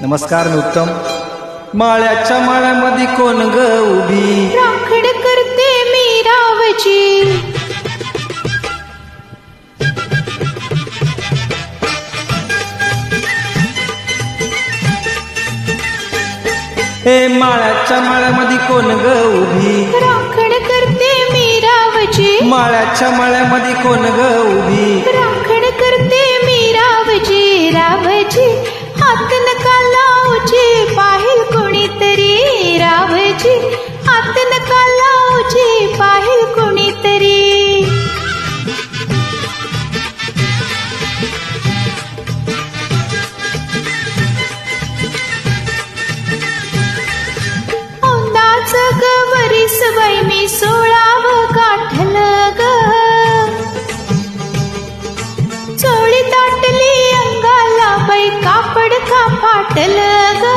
नमस्कार, मी उत्तम. माळ्याच्या माळ्यामध्ये कोण ग उभी, राखड करते मी रावची. हे माळ्याच्या माळ्यामध्ये कोण ग उभी, राखड करते मी रावची. माळ्याच्या माळ्यामध्ये कोण ग उभी, राखड करते मी रावची. रावची हात नका लावची, पाहिल कोणीतरी. रावची हात नका लावची, पाहिल कोणीतरी. औंदाच गवरीस बाई मी 16व गाठल ग. चोळी ताटली अंगाला बाई कापड का फाटल ग.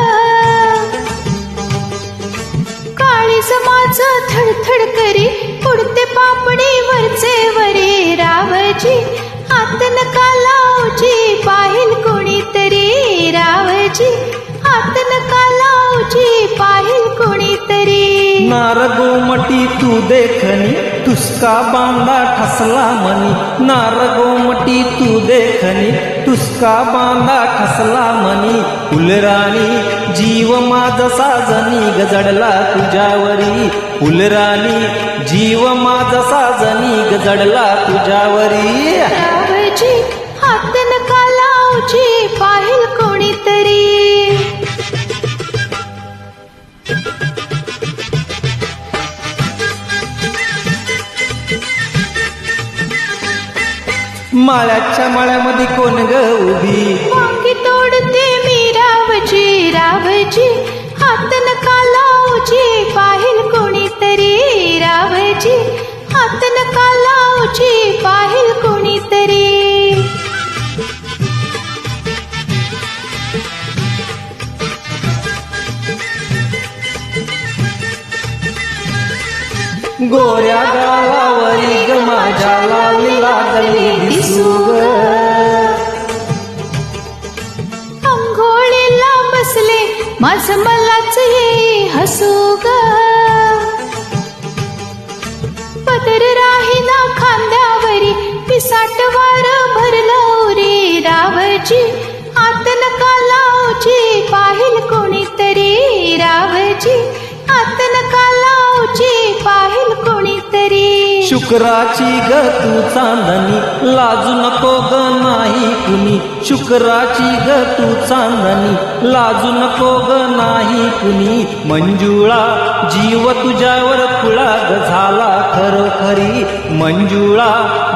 काळीज माझं थडथड करी, उडते पापडी वरचे वरे. रावची हात नका लावची, पाहिल कोणीतरी. रावची हात नका लावची, पाहिल कोणीतरी. नार गोमटी तू देखनी, तुसका बांधा ठसला मनी. नार गोमटी तू देखनी, तुसका बांधा ठसला मनी. फुलराणी जीव माझा साजनी गजडला तुझ्यावरी. फुलराणी जीव माझा साजनी गजडला तुझ्यावरी. रावची हात नका लावची, पाहिल कोणीतरी. माळ्याच्या माळ्यामध्ये कोण ग उभी, वांगी तोडते मी रावची. रावची हात नका लावची, पाहिल कोणीतरी. रावची हात नका लावची, पाहिल कोणीतरी. गोऱ्या गावावरी ग माझ्या लाली लागली दिसू ग. अंघोळीला बसले माझ मलाच ये हसू ग. पदर राहिना खांद्यावरी, पिसाट वार भरलं रे. रावची हात नका लावची, पाहिल कोणीतरी. रावची हात नका लावची, पाहिल कोणीतरी. शुक्राची ग तू चांदणी, लाजू नको ग नाही कुणी. शुक्राची ग तू चांदणी, लाजू नको ग नाही कुणी. मंजुळा जीव तुझ्यावर खुळा ग झाला खरोखरी. मंजुळा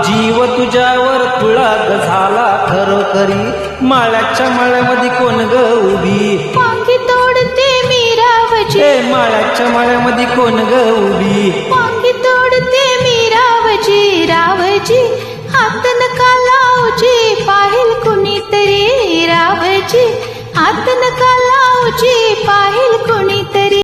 जीव तुझ्यावर खुळा ग झाला खरोखरी. माळ्याच्या माळ्यामध्ये कोण ग उभी, वांगी तोडते मी रावची. माळ्याच्या माळ्यामध्ये कोण ग उभी, वांगी तोडते मी रावची. रावची हात नका लावची, पाहिल कुणीतरी. रावची हात नका लावची, पाहिल कुणीतरी.